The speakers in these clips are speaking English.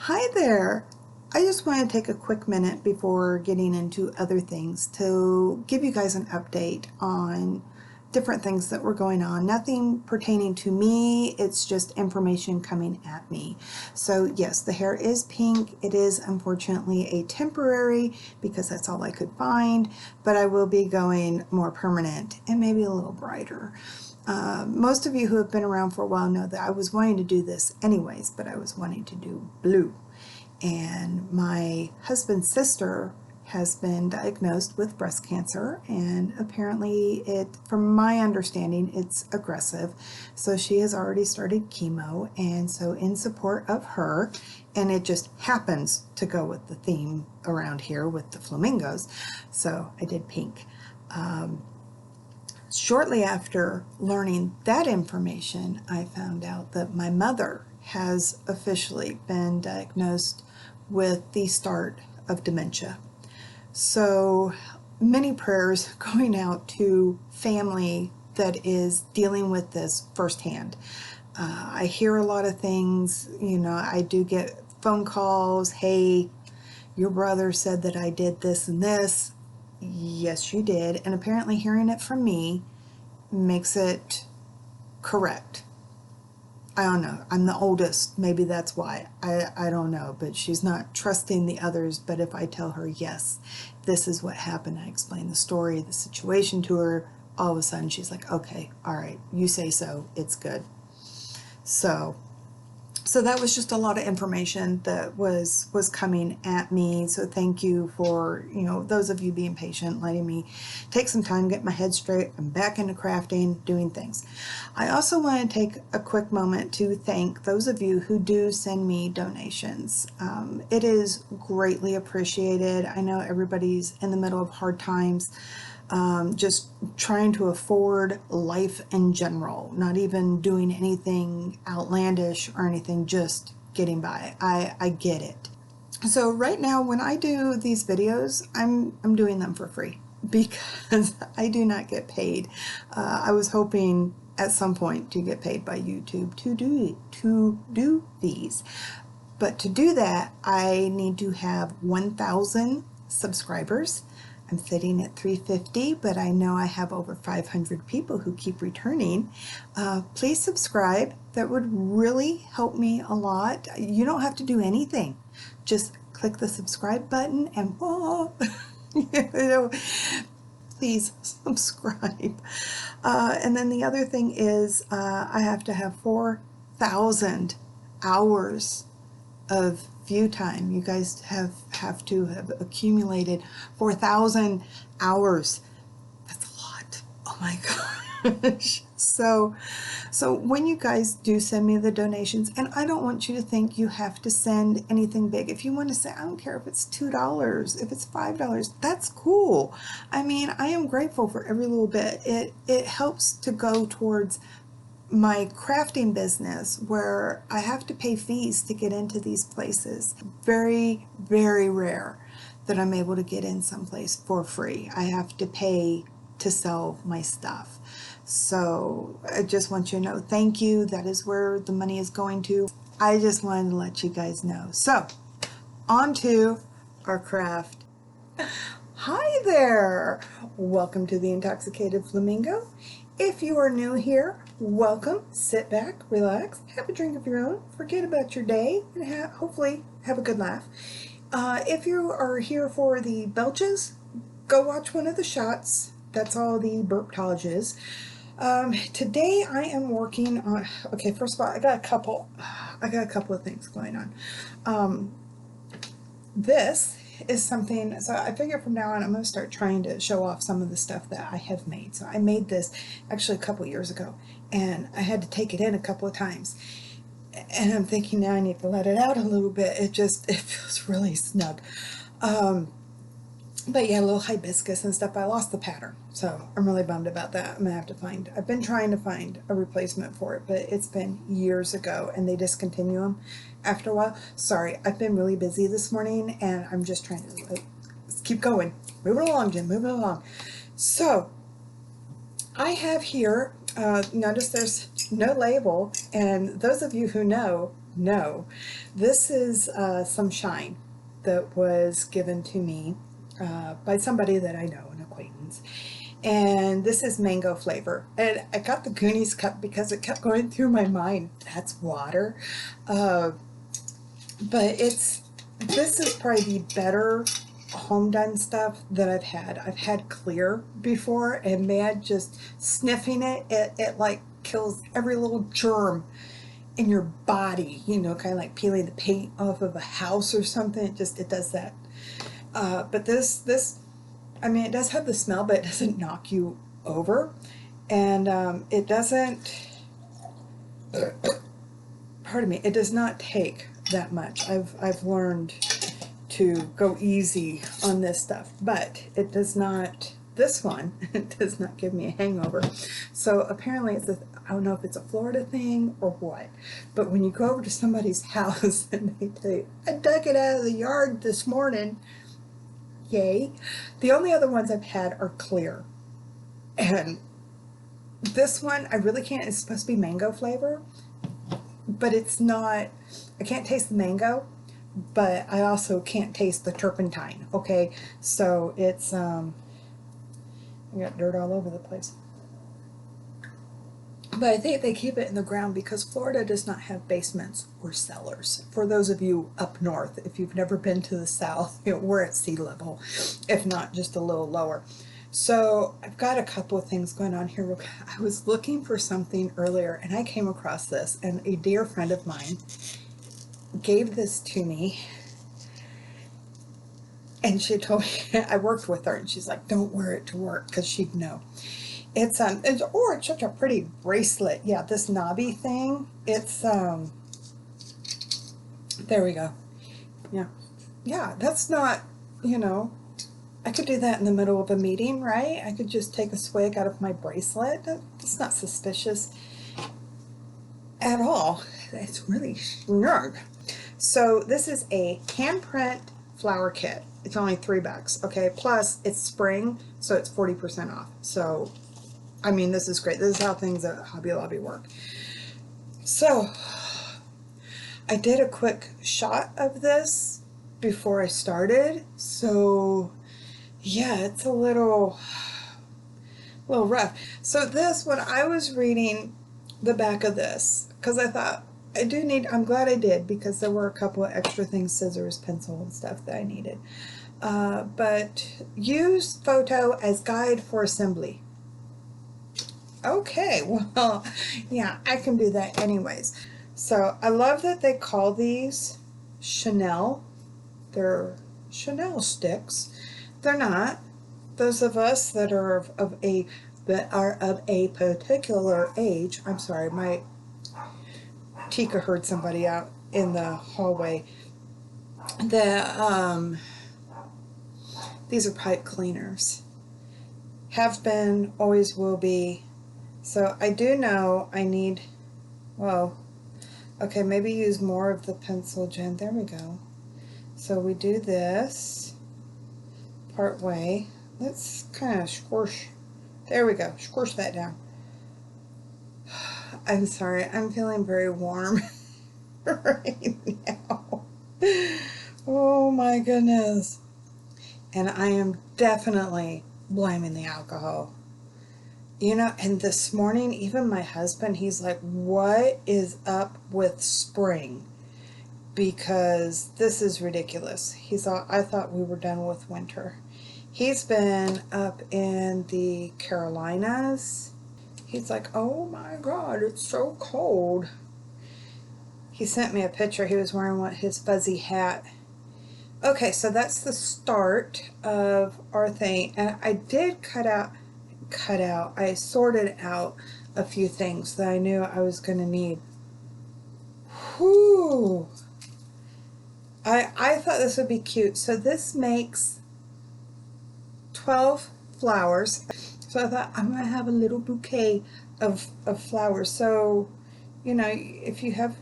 Hi there. I just want to take a quick minute before getting into other things to give you guys an update on different things that were going on. Nothing pertaining to me, it's just information coming at me. So yes, the hair is pink. It is unfortunately a temporary because that's all I could find, but I will be going more permanent and maybe a little brighter. Most of you who have been around for a while know that I was wanting to do this anyways, but I was wanting to do blue. And my husband's sister has been diagnosed with breast cancer, and apparently from my understanding, it's aggressive. So she has already started chemo, and so in support of her, and it just happens to go with the theme around here with the flamingos, so I did pink. Shortly after learning that information, I found out that my mother has officially been diagnosed with the start of dementia. So many prayers going out to family that is dealing with this firsthand. I hear a lot of things, I do get phone calls, hey, your brother said that I did this and this. Yes, you did. And apparently hearing it from me makes it correct. I don't know. I'm the oldest. Maybe that's why. I don't know. But she's not trusting the others. But if I tell her, yes, this is what happened, I explain the story, the situation to her, all of a sudden she's like, okay, all right, you say so. It's good. So that was just a lot of information that was coming at me. So thank you for, those of you being patient, letting me take some time, get my head straight. I'm back into crafting, doing things. I also want to take a quick moment to thank those of you who do send me donations. It is greatly appreciated. I know everybody's in the middle of hard times. Just trying to afford life in general, not even doing anything outlandish or anything, just getting by. I get it. So right now when I do these videos, I'm doing them for free because I do not get paid. I was hoping at some point to get paid by YouTube to do these. But to do that, I need to have 1,000 subscribers. I'm sitting at 350, but I know I have over 500 people who keep returning. Please subscribe. That would really help me a lot. You don't have to do anything. Just click the subscribe button and please subscribe. And then the other thing is I have to have 4,000 hours of view time. You guys have to have accumulated 4,000 hours. That's a lot. Oh my gosh. So when you guys do send me the donations, and I don't want you to think you have to send anything big. If you want to say, I don't care if it's $2, if it's $5, that's cool. I mean, I am grateful for every little bit. It helps to go towards my crafting business, where I have to pay fees to get into these places. Very, very rare that I'm able to get in someplace for free. I have to pay to sell my stuff. So I just want you to know, thank you. That is where the money is going to. I just wanted to let you guys know. So on to our craft. Hi there. Welcome to the Intoxicated Flamingo. If you are new here, welcome. Sit back, relax, have a drink of your own, forget about your day, and hopefully have a good laugh. If you are here for the belches, go watch one of the shots. That's all the burptage is. Today I am working on, okay, first of all, I got a couple of things going on. This is something, so I figure from now on I'm going to start trying to show off some of the stuff that I have made. So I made this actually a couple years ago, and I had to take it in a couple of times, and I'm thinking now I need to let it out a little bit. It feels really snug. But yeah, a little hibiscus and stuff. I lost the pattern, so I'm really bummed about that. I'm gonna have to I've been trying to find a replacement for it, but it's been years ago, and they discontinue them after a while. Sorry, I've been really busy this morning, and I'm just trying to let's keep going. Moving along, Jen, moving along. So I have here, notice there's no label, and those of you who know No, this is some shine that was given to me by somebody that I know, an acquaintance. And this is mango flavor. And I got the Goonies cup because it kept going through my mind. That's water. Uh, but this is probably the better home done stuff that I've had. I've had clear before, and man, just sniffing it like kills every little germ in your body, kind of like peeling the paint off of a house or something. It does that. But I mean, it does have the smell, but it doesn't knock you over. And it doesn't, pardon me, it does not take that much. I've learned to go easy on this stuff, but it does not, this one, it does not give me a hangover. So apparently I don't know if it's a Florida thing or what, but when you go over to somebody's house and they tell you, I dug it out of the yard this morning, yay. The only other ones I've had are clear. And this one, I really can't, it's supposed to be mango flavor, but it's not, I can't taste the mango, but I also can't taste the turpentine, okay? So it's, I got dirt all over the place. But I think they keep it in the ground because Florida does not have basements or cellars. For those of you up north, if you've never been to the south, we're at sea level, if not just a little lower. So I've got a couple of things going on here. I was looking for something earlier and I came across this, and a dear friend of mine gave this to me, and she told me, I worked with her, and she's like, don't wear it to work because she'd know. It's such a pretty bracelet. Yeah, this knobby thing. It's there we go. Yeah, that's not, I could do that in the middle of a meeting, right? I could just take a swig out of my bracelet. That's not suspicious at all. It's really snug. So this is a handprint flower kit. It's only $3, okay? Plus it's spring, so it's 40% off. So, I mean, this is great. This is how things at Hobby Lobby work. So, I did a quick shot of this before I started. So, yeah, it's a little rough. So this, when I was reading the back of this, because I thought, I'm glad I did, because there were a couple of extra things, scissors, pencil, and stuff that I needed. But use photo as guide for assembly. Okay, well, yeah, I can do that anyways. So I love that they call these Chanel. They're Chanel sticks. They're not. Those of us that are of a particular age, I'm sorry, my Tika heard somebody out in the hallway. These are pipe cleaners. Have been, always will be. So I do know I need, well, okay, maybe use more of the pencil, Jen. There we go. So we do this part way. Let's kind of squish. There we go. Squish that down. I'm sorry. I'm feeling very warm right now. Oh my goodness. And I am definitely blaming the alcohol. And this morning, even my husband, he's like, what is up with spring? Because this is ridiculous. I thought we were done with winter. He's been up in the Carolinas. He's like, oh my God, it's so cold. He sent me a picture. He was wearing his fuzzy hat. Okay, so that's the start of our thing. And I did I sorted out a few things that I knew I was going to need. Whew. I thought this would be cute. So this makes 12 flowers. So I thought I'm going to have a little bouquet of flowers. So, if you have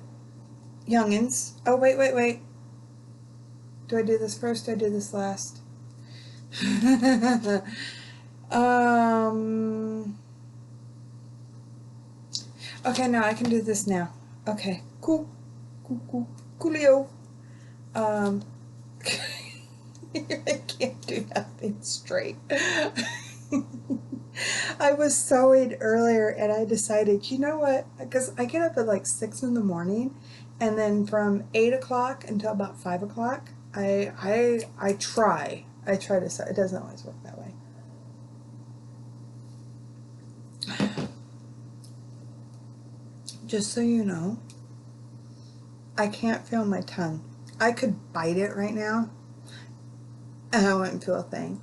youngins. Oh, wait. Do I do this first? Do I do this last? Okay, no, I can do this now. Okay, cool. Coolio. I can't do nothing straight. I was sewing earlier and I decided, you know what? Because I get up at like 6 in the morning, and then from 8 o'clock until about 5 o'clock, I try to sew. It doesn't always work that way. Just so you know, I can't feel my tongue. I could bite it right now and I wouldn't feel a thing.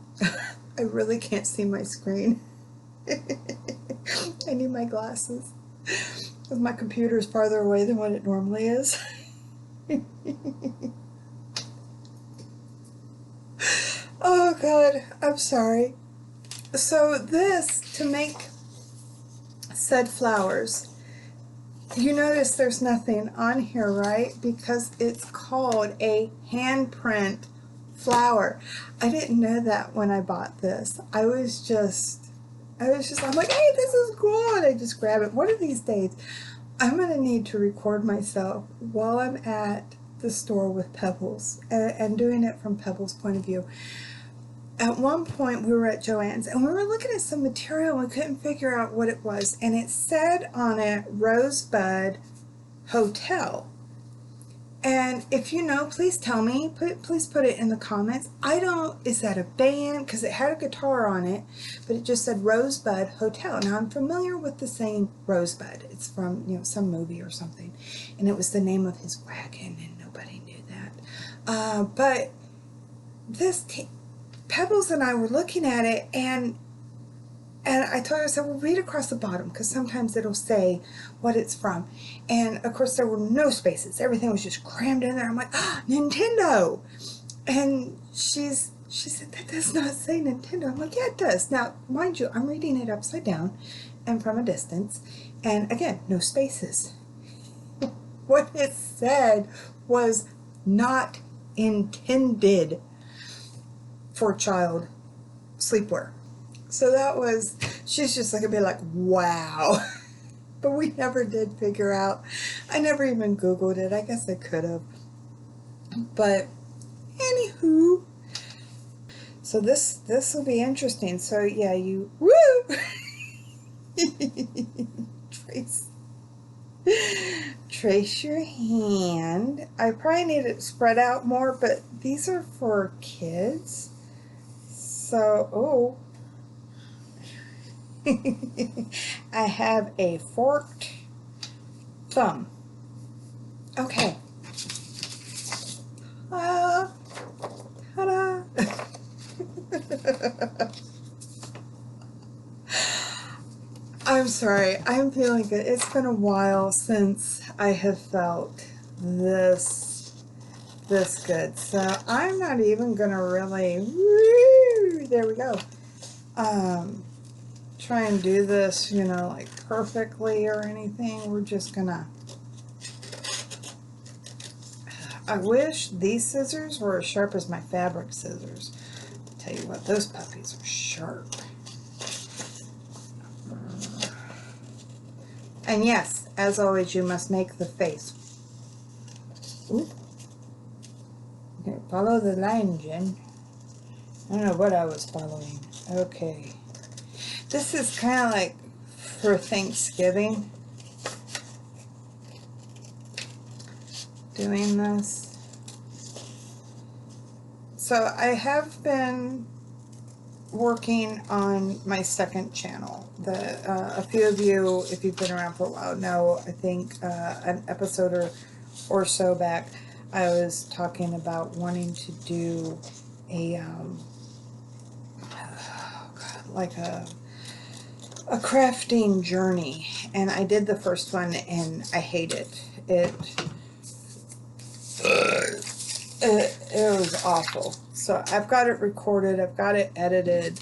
I really can't see my screen. I need my glasses because my computer is farther away than what it normally is. Oh God, I'm sorry. So this, to make said flowers, you notice there's nothing on here, right? Because it's called a handprint flower. I didn't know that when I bought this. I'm like, hey, this is cool, and I just grab it. One of these days, I'm going to need to record myself while I'm at the store with Pebbles, and doing it from Pebbles' point of view. At one point, we were at Joann's, and we were looking at some material, and we couldn't figure out what it was, and it said on it, Rosebud Hotel. And if you know, please tell me. Please put it in the comments. Is that a band? Because it had a guitar on it, but it just said Rosebud Hotel. Now, I'm familiar with the saying Rosebud. It's from, some movie or something. And it was the name of his wagon, and nobody knew that. But Pebbles and I were looking at it, and I told her, I said, well, read across the bottom, because sometimes it'll say what it's from. And, of course, there were no spaces. Everything was just crammed in there. I'm like, Nintendo! And she said, that does not say Nintendo. I'm like, yeah, it does. Now, mind you, I'm reading it upside down and from a distance. And, again, no spaces. What it said was not intended for child sleepwear. So she's just like, wow. But we never did figure out. I never even Googled it. I guess I could have. But anywho, so this will be interesting. So yeah, woo! Trace your hand. I probably need it spread out more, but these are for kids. So, I have a forked thumb. Okay. Ta-da! I'm sorry. I'm feeling good. It's been a while since I have felt this good. So I'm not even gonna really. There we go. Try and do this, like perfectly or anything. We're just gonna. I wish these scissors were as sharp as my fabric scissors. I'll tell you what, those puppies are sharp. And yes, as always, you must make the face. Ooh. Okay, follow the line, Jen. I don't know what I was following. Okay. This is kind of like for Thanksgiving. Doing this. So I have been working on my second channel. A few of you, if you've been around for a while, know, I think an episode or so back, I was talking about wanting to do a like a crafting journey, and I did the first one and I hate it. It was awful. So I've got it recorded, I've got it edited,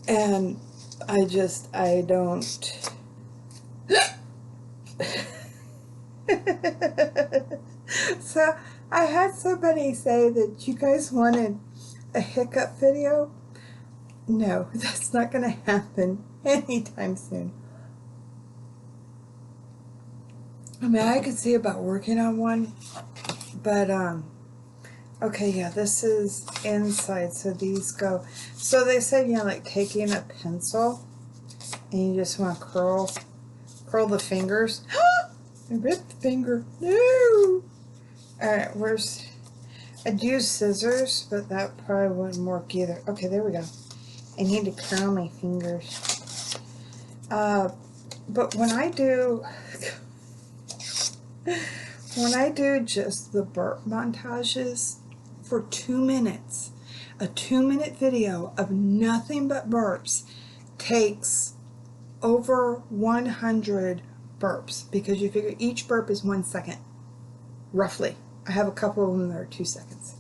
and I don't. So I had somebody say that you guys wanted a hiccup video. No, that's not going to happen anytime soon. I mean, I could see about working on one, but, okay, yeah, this is inside, so these go. So they said, you know, like taking a pencil, and you just want to curl the fingers. I ripped the finger. No! Alright, where's... I'd use scissors, but that probably wouldn't work either. Okay, there we go. I need to curl my fingers. But when I do... when I do just the burp montages for 2 minutes, a 2-minute video of nothing but burps takes over 100 burps, because you figure each burp is 1 second, roughly. I have a couple of them that are 2 seconds,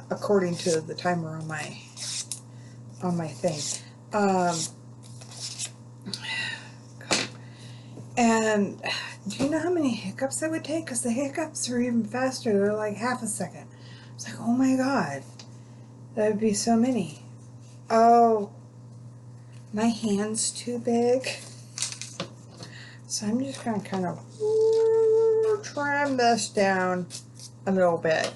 according to the timer on my thing. And do you know how many hiccups that would take? Because the hiccups are even faster. They're like half a second. It's like, oh my God, that would be so many. Oh, my hand's too big. So I'm just going to kind of trim this down a little bit.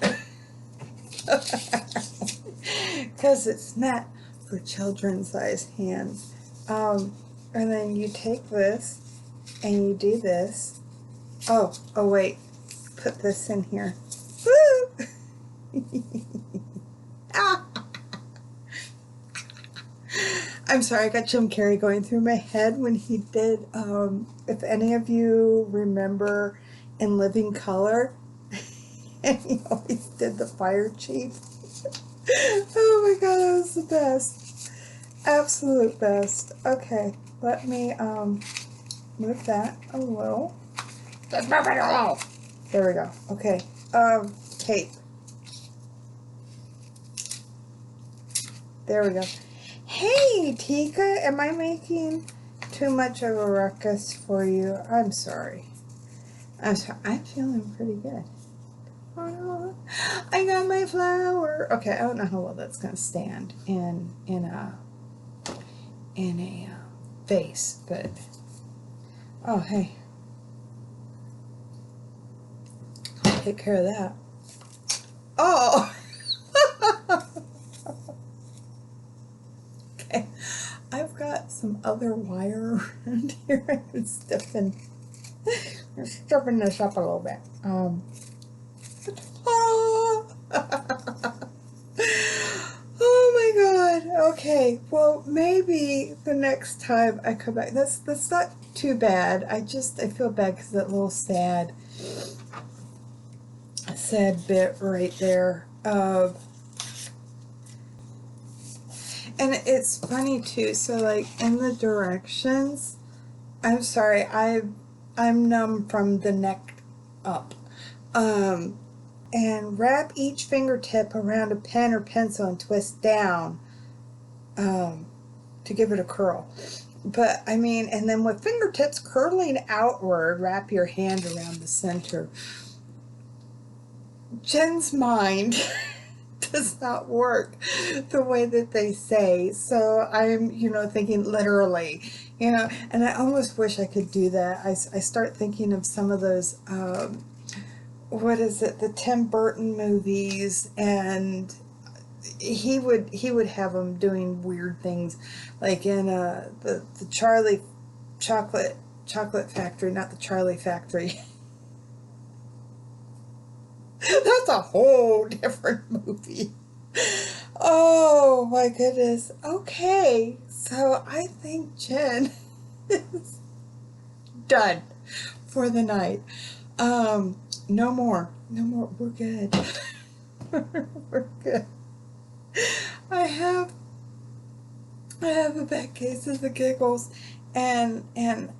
Because it's not for children-sized hands. And then you take this and you do this. Oh wait. Put this in here. Woo! Ah! I'm sorry, I got Jim Carrey going through my head when he did, if any of you remember In Living Color, and he always did the fire chief. Oh my God, that was the best. Absolute best. Okay, let me move that a little. Just move it a little. There we go. Okay, tape. There we go. Hey, Tika, am I making too much of a ruckus for you? I'm sorry. I'm sorry. I'm feeling pretty good. Oh, I got my flower. Okay, I don't know how well that's going to stand in a vase, but oh, hey, I'll take care of that. Oh. Okay, I've got some other wire around here. I'm stuffing this up a little bit. Oh my God. Okay, well, maybe the next time I come back, that's not too bad. I feel bad because that little sad bit right there. And it's funny too, so like in the directions, I'm sorry, I'm numb from the neck up. And wrap each fingertip around a pen or pencil and twist down to give it a curl. But I mean, and then with fingertips curling outward, wrap your hand around the center. Jen's mind does not work the way that they say, so I'm, thinking literally, and I almost wish I could do that. I start thinking of some of those, what is it, the Tim Burton movies, and he would have them doing weird things, like in the Charlie Chocolate Factory, not the Charlie Factory. That's a whole different movie. Oh my goodness. Okay, so I think Jen is done for the night. No more. We're good. We're good. I have a bad case of the giggles, and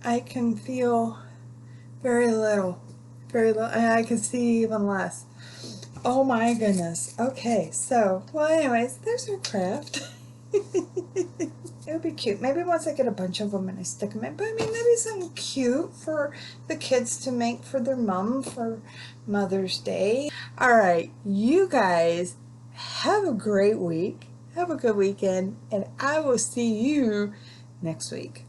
I can feel very little, and I can see even less. Oh my goodness. Okay, so, well, anyways, there's our craft. It would be cute. Maybe once I get a bunch of them and I stick them in. But I mean, that'd be something cute for the kids to make for their mom for Mother's Day. All right, you guys have a great week. Have a good weekend. And I will see you next week.